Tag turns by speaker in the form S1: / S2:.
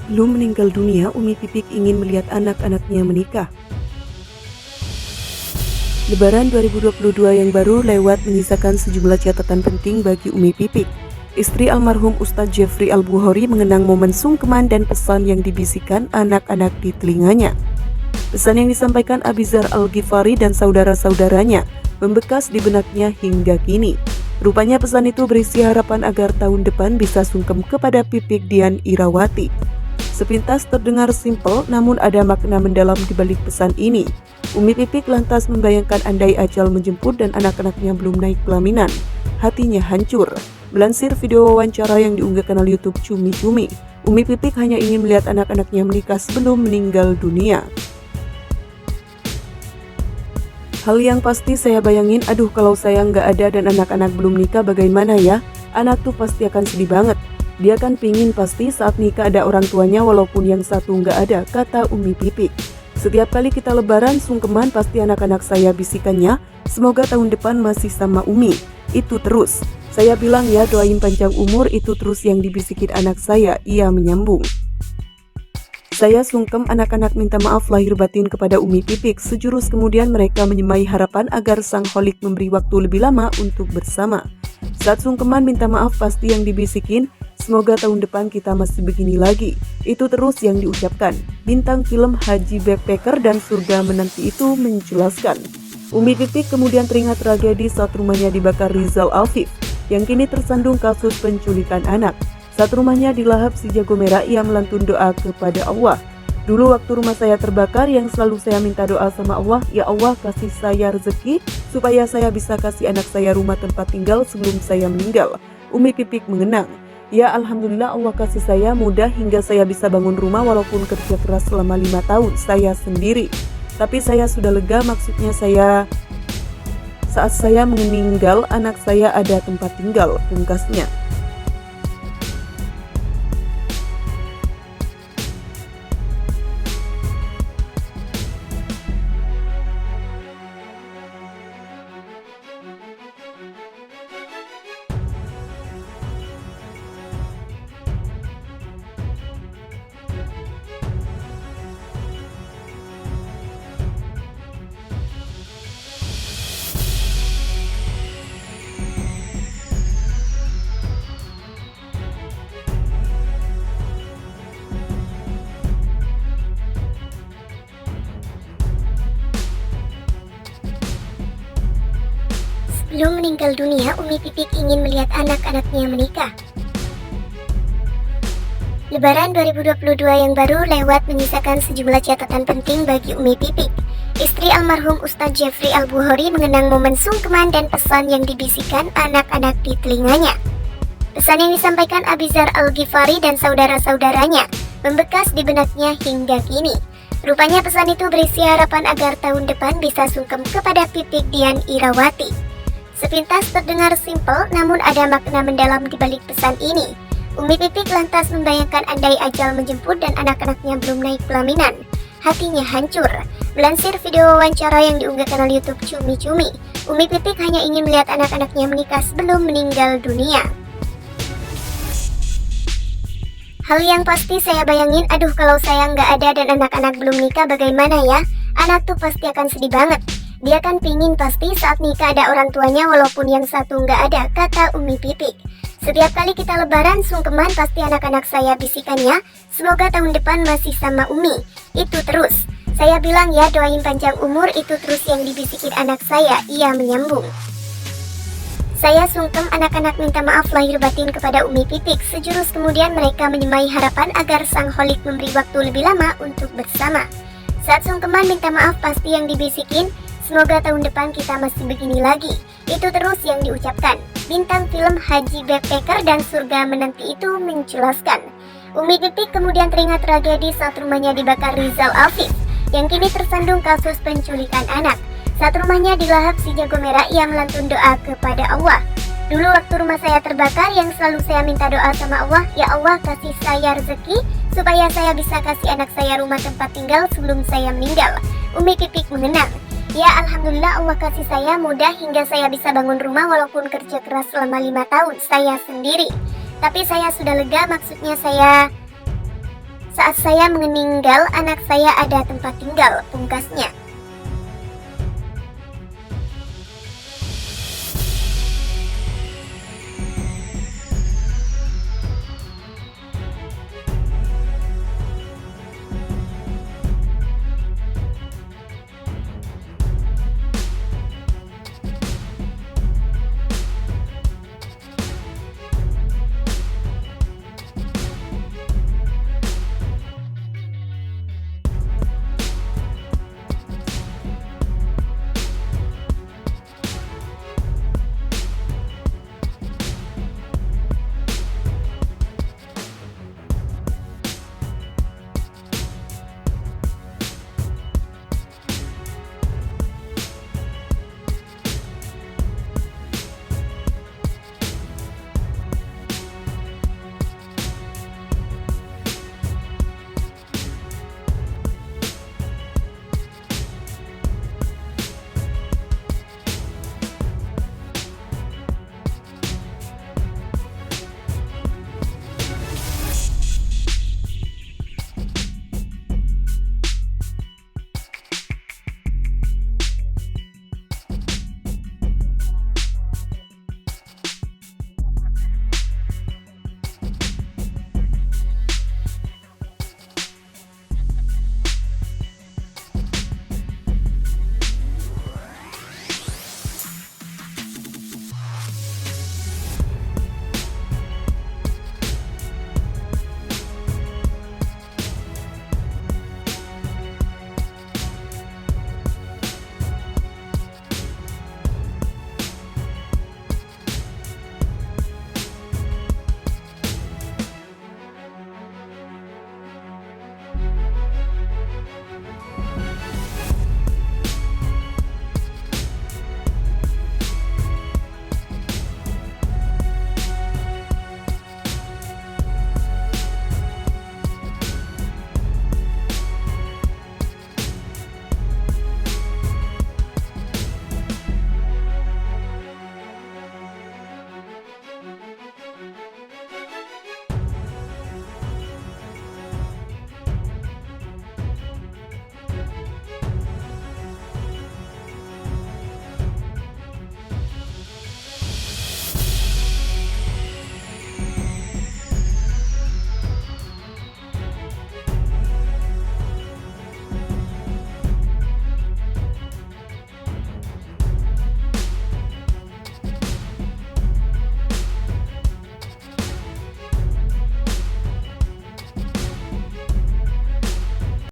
S1: Sebelum meninggal dunia, Umi Pipik ingin melihat anak-anaknya menikah. Lebaran 2022 yang baru lewat menyisakan sejumlah catatan penting bagi Umi Pipik. Istri almarhum Ustadz Jeffrey Al-Bukhari mengenang momen sungkeman dan pesan yang dibisikkan anak-anak di telinganya. Pesan yang disampaikan Abizar Al-Ghifari dan saudara-saudaranya membekas di benaknya hingga kini. Rupanya pesan itu berisi harapan agar tahun depan bisa sungkem kepada Pipik Dian Irawati. Sepintas terdengar simpel, namun ada makna mendalam di balik pesan ini. Umi Pipik lantas membayangkan andai ajal menjemput dan anak-anaknya belum naik pelaminan. Hatinya hancur. Melansir video wawancara yang diunggah kanal YouTube Cumi Cumi, Umi Pipik hanya ingin melihat anak-anaknya menikah sebelum meninggal dunia. Hal yang pasti saya bayangin, aduh kalau saya nggak ada dan anak-anak belum nikah bagaimana ya? Anak tuh pasti akan sedih banget. Dia kan pingin pasti saat nikah ada orang tuanya walaupun yang satu nggak ada, kata Umi Pipik. Setiap kali kita lebaran sungkeman pasti anak-anak saya bisikannya, semoga tahun depan masih sama Umi. Itu terus. Saya bilang ya doain panjang umur, itu terus yang dibisikin anak saya, ia menyambung. Saya sungkem, anak-anak minta maaf lahir batin kepada Umi Pipik. Sejurus kemudian mereka menyemai harapan agar sang holik memberi waktu lebih lama untuk bersama. Saat sungkeman minta maaf pasti yang dibisikin, semoga tahun depan kita masih begini lagi. Itu terus yang diucapkan. Bintang film Haji Backpacker dan Surga Menanti itu menjelaskan. Umi Pipik kemudian teringat tragedi saat rumahnya dibakar Rizal Alfif, yang kini tersandung kasus penculikan anak. Saat rumahnya dilahap si jago merah, ia melantun doa kepada Allah. Dulu waktu rumah saya terbakar, yang selalu saya minta doa sama Allah, ya Allah kasih saya rezeki, supaya saya bisa kasih anak saya rumah tempat tinggal sebelum saya meninggal. Umi Pipik mengenang. Ya Alhamdulillah Allah kasih saya mudah hingga saya bisa bangun rumah walaupun kerja keras selama 5 tahun saya sendiri. Tapi saya sudah lega, maksudnya saat saya meninggal anak saya ada tempat tinggal, pungkasnya.
S2: Sebelum meninggal dunia, Umi Pipik ingin melihat anak-anaknya menikah. Lebaran 2022 yang baru lewat menyisakan sejumlah catatan penting bagi Umi Pipik. Istri almarhum Ustadz Jeffrey Al-Bukhari mengenang momen sungkeman dan pesan yang dibisikkan anak-anak di telinganya. Pesan yang disampaikan Abizar Al-Ghifari dan saudara-saudaranya membekas di benaknya hingga kini. Rupanya pesan itu berisi harapan agar tahun depan bisa sungkem kepada Pipik Dian Irawati. Sepintas terdengar simpel, namun ada makna mendalam di balik pesan ini. Umi Pipik lantas membayangkan andai ajal menjemput dan anak-anaknya belum naik pelaminan. Hatinya hancur. Melansir video wawancara yang diunggah kanal YouTube Cumi Cumi, Umi Pipik hanya ingin melihat anak-anaknya menikah sebelum meninggal dunia. Hal yang pasti saya bayangin, aduh kalau saya nggak ada dan anak-anak belum nikah bagaimana ya? Anak tuh pasti akan sedih banget. Dia kan pingin pasti saat nikah ada orang tuanya walaupun yang satu nggak ada, kata Umi Pipik. Setiap kali kita lebaran sungkeman pasti anak-anak saya bisikannya, semoga tahun depan masih sama Umi. Itu terus. Saya bilang ya doain panjang umur, itu terus yang dibisikin anak saya, ia menyambung. Saya sungkem, anak-anak minta maaf lahir batin kepada Umi Pipik. Sejurus kemudian mereka menyemai harapan agar sang holik memberi waktu lebih lama untuk bersama. Saat sungkeman minta maaf pasti yang dibisikin, semoga tahun depan kita masih begini lagi. Itu terus yang diucapkan. Bintang film Haji Backpacker dan Surga Menanti itu menjelaskan. Umi Pipik kemudian teringat tragedi saat rumahnya dibakar Rizal Alfif, yang kini tersandung kasus penculikan anak. Saat rumahnya dilahap si jago merah, ia melantun doa kepada Allah. Dulu waktu rumah saya terbakar, yang selalu saya minta doa sama Allah, ya Allah kasih saya rezeki, supaya saya bisa kasih anak saya rumah tempat tinggal sebelum saya meninggal. Umi Pipik mengenang. Ya Alhamdulillah Allah kasih saya mudah hingga saya bisa bangun rumah walaupun kerja keras selama 5 tahun saya sendiri. Tapi saya sudah lega, maksudnya Saat saya meninggal, anak saya ada tempat tinggal, pungkasnya.